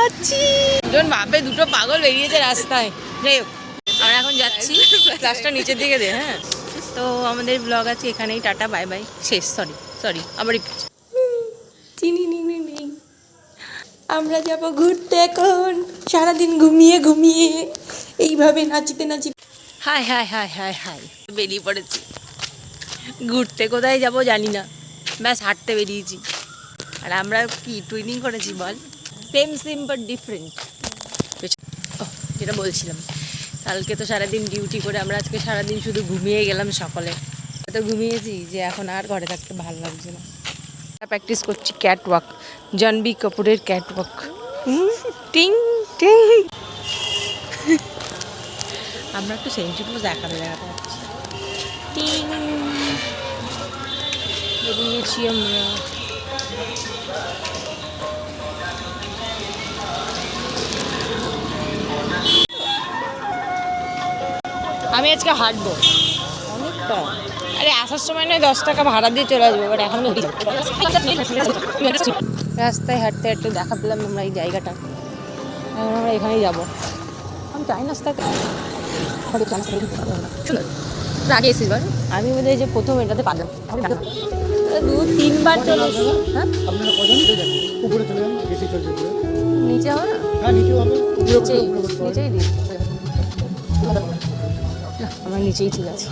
যাচ্ছি। দুজন বাপে দুটো পাগল বেরিয়েছে রাস্তায়। যাই হোক আমরা এখন যাচ্ছি, ক্লাসটা নিচের দিকে দে। হ্যাঁ, তো আমাদের ব্লগ আছে এখানেই, টাটা বাই বাই, শেষ। সরি আবার চিনি নেই। আমরা যাব ঘুরতে এখন, সারাদিন ঘুমিয়ে ঘুমিয়ে এইভাবে নাচতে নাচতে। High high high high high, বেরিয়ে পড়েছি ঘুরতে। কোথায় যাব জানি না, ব্যাস হাঁটতে বেরিয়েছি। আর আমরা কি টুইনিং করেছি বল, সেম বাট ডিফারেন্ট। যেটা বলছিলাম, কালকে তো সারাদিন ডিউটি করে আমরা আজকে সারাদিন শুধু ঘুমিয়ে গেলাম সকলে। এত ঘুমিয়েছি যে এখন আর ঘরে থাকতে ভালো লাগছে না। প্র্যাকটিস করছি ক্যাট ওয়াক, জাহ্নবী কাপুরের ক্যাট ওয়াক। টিং টিং। আমরা একটু সেন্ট্রি পোজ দেখাতে পারছি। টিং বেরিয়েছি আমরা। আমি আজকে হাঁটবো অনেকটা। আরে আসার সময় নয় 10 টাকা ভাড়া দিয়ে চলে আসবো, বাট এখন রাস্তায় হাঁটতে হাঁটতে দেখা পেলাম আমরা এই জায়গাটা। এখন আমরা এখানেই যাবো। আমি চাই নাস্তাতে আগে এসেছি, আমি বোধ হয় যে প্রথম এটাতে পারলাম 2-3 বার চলে। হ্যাঁ নিচে হবে না, নিচেই দিই। আমার নিচেই ঠিক আছে।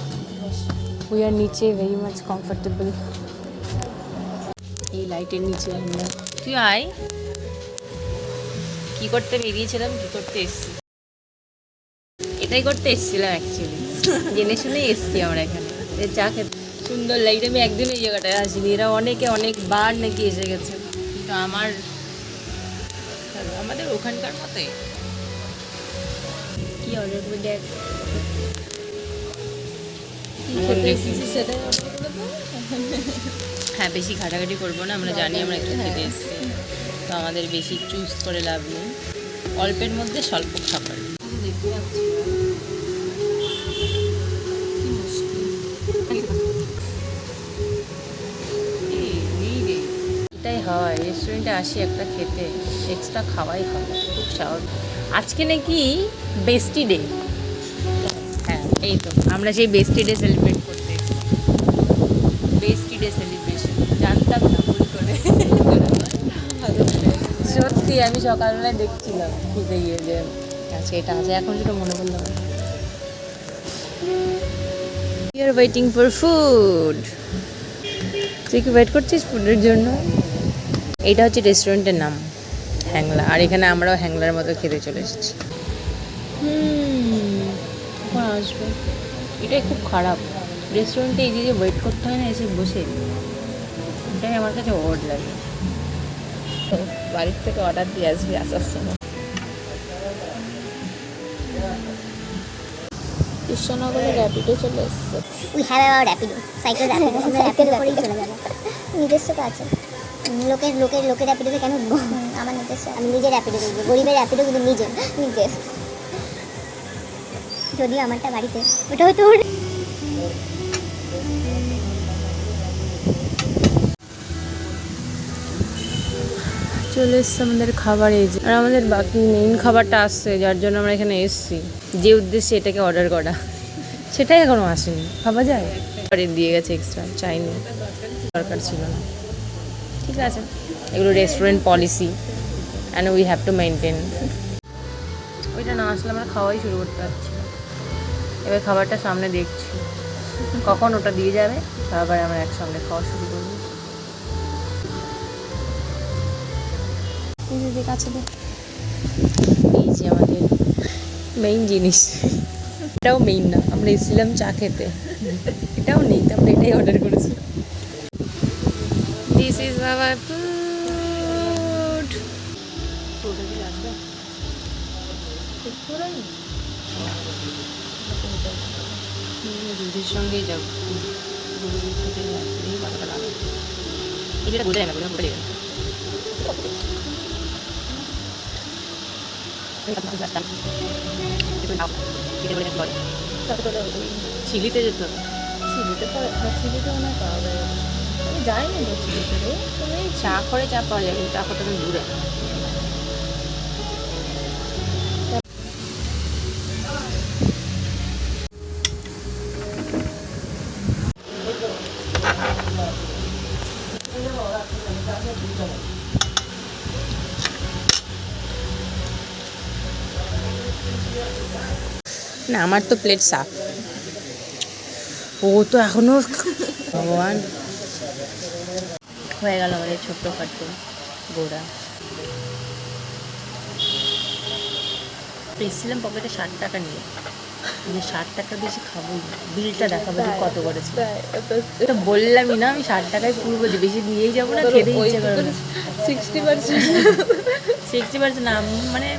উই আর নিচে ভেরি মাচ কমফোর্টেবল। এই লাইটের নিচে আমরা। তুই আয়, কি করতে বেরিয়েছিলাম, কি করতে এসছি, এটাই করতে এসেছিলাম অ্যাকচুয়ালি। জেনে শুনে এসছি আমরা এখানে চা খেতে। সুন্দর লাইট। আমি একদিন এই জায়গাটায় আসিনি, এরা অনেকবার নাকি এসে গেছে। কিন্তু আমাদের ওখানকার মতোই কি অর্ডার করে দেখ, হ্যাঁ বেশি ঘাটাঘাটি করবো না, আমরা জানি আমরা একটু খেতে এসেছি, তো আমাদের বেশি চুজ করে লাভ নেই, অল্পের মধ্যে স্বল্প খাবার। এটাই হয়, রেস্টুরেন্টে আসি একটা খেতে, এক্সট্রা খাওয়াই হয়, খুব স্বাভাবিক। আজকে নাকি বেস্টি ডে। হ্যাঁ এই তো আমরা সেই বেস্টি ডে সেলিব্রেট করতে, বেস্টি ডে সেলিব্রেশন। জানতাম না, ভুল করে। সত্যি আমি সকালবেলায় দেখছিলাম খেতে গিয়ে যে আচ্ছা এটা আছে, এখন যেটা মনে পড়লো। We are waiting for food. তুই কি ওয়েট করছিস ফুডের জন্য? এইটা হচ্ছে রেস্টুরেন্টের নাম হ্যাংলা, আর এখানে আমরাও হ্যাংলার মতো খেতে চলে এসেছি। কখন আসবে? এটাই খুব খারাপ, রেস্টুরেন্টে এই যে ওয়েট করতে হয় না এসে বসে, এটাই আমার কাছে ওড লাগে। তো বাড়ির থেকে অর্ডার দিয়ে আসবি আসার সময়। কৃষ্ণনগরে র্যাপিডো চলে এসছে। We have our Rapido, cycle Rapido, আমরা র্যাপিডো করেই চলে যাবো। নিজস্ব তো আছে, লোকের র্যাপিডোতে কেন উঠবো? আমার নিজস্ব, আমি নিজে র্যাপিডো দেখবো, গরিবের র্যাপিডো কিন্তু নিজের। যদিও আমারটা বাড়িতে, ওটা হয়তো চলে এসছে আমাদের খাবার এই যে, আর আমাদের বাকি মেইন খাবারটা আসছে, যার জন্য আমরা এখানে এসেছি, যে উদ্দেশ্যে এটাকে অর্ডার করা, সেটাই এখনও আসেনি। ভাবা যায়, দিয়ে গেছে এক্সট্রা, চাইনি, দরকার ছিল না। ঠিক আছে, এগুলো restaurant policy and we have to maintain. ওইটা না আসলে আমরা খাওয়াই শুরু করতে পারছি না। এবার খাবারটা সামনে দেখছি, কখন ওটা দিয়ে যাবে, তারপরে আমরা একসঙ্গে খাওয়া শুরু করবো। কাছে এই যে আমাদের মেইন জিনিস, এটাও মেইন না, আমরা এসেছিলাম চা খেতে, এটাও নেই, আমরা এটাই অর্ডার করেছি। This is our food. দুধের সঙ্গেই যাবো, এটা বোঝা যায় না, বোঝা যায় ছিলিতে যেত, ছিলিতে মনে হয় পাওয়া যায়, আমি যাইনি তো ছিলিতে। চা করে চা পাওয়া যায়, কিন্তু চা করতে দূরে। না আমার তো প্লেট সাফ, ও তো এখনো ভগবান। হয়ে গেল আমাদের ছোট্ট খাট্টো গোড়া। এসেছিলাম পকেটে 60 টাকা নিয়ে, 60 টাকার বেশি খাবোই না, বিলটা দেখাবো যে কত করেছে। তো বললামই না আমি 60 টাকায় পুরবো, যে বেশি নিয়েই যাবো না, খেতে ইচ্ছে করবে না। 60% না, মানে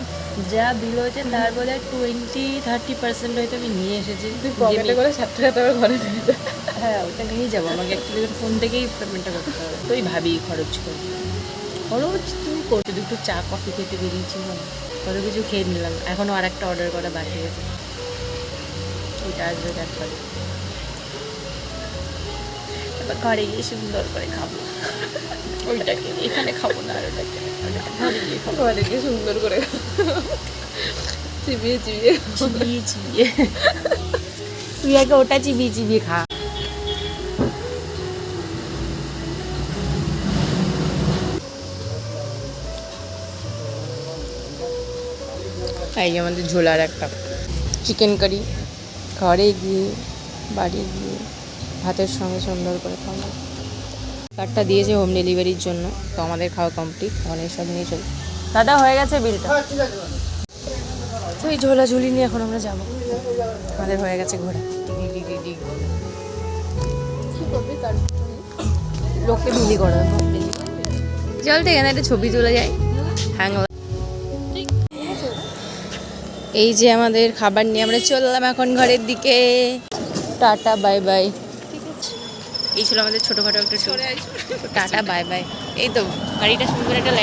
যা বিল হয়েছে তার বলে 20-30% হয়তো আমি নিয়ে এসেছি। পকেটে করে 60 টাকা তোমার ঘরে দিয়ে দাও। হ্যাঁ ওটা নিয়েই যাবো, আমাকে অ্যাকচুয়ালি ফোন থেকেই পেমেন্টটা করতে হবে। তো ওই ভাবি খরচ করবো, খরচ তুমি করছো, দুটো চা কফি খেতে বেরিয়েছি, কত কিছু খেয়ে নিলাম, এখনও আর একটা অর্ডার করা বাকি আছে, ওইটা আসবে তারপরে। এবার ঘরে গিয়ে সুন্দর করে খাবো ওইটাকে, এখানে খাবো না, আর ওটাকে ঘরে গিয়ে খাবো, ঘরে গিয়ে সুন্দর করে চিবিয়ে চিবিয়ে চিবিয়ে চিবিয়ে। তুই আগে ওটা চিবিয়ে চিবিয়ে খা। এই যে আমাদের ঝোলার একটা চিকেন কারি, ঘরে গিয়ে বাড়ি গিয়ে ভাতের সঙ্গে সুন্দর করে খাবো। কার্ডটা দিয়েছে হোম ডেলিভারির জন্য, তো আমাদের খাওয়া কমপ্লিট, অনেক সব নিয়ে চল। দাদা হয়ে গেছে বিলটা। তো এই ঝোলাঝুলি নিয়ে এখন আমরা যাবো, আমাদের হয়ে গেছে ঘোরা। কি করবি তার লোককে বিলি করে চল তো এখানে একটা ছবি তোলা যায়। হ্যাং এই যে আমাদের খাবার নিয়ে আমরা চললাম এখন ঘরের দিকে। Tata bye bye. এই ছিল আমাদের ছোটোখাটো একটা ট্যুর। Tata bye bye. এই তো গাড়িটা সুন্দর একটা লাইট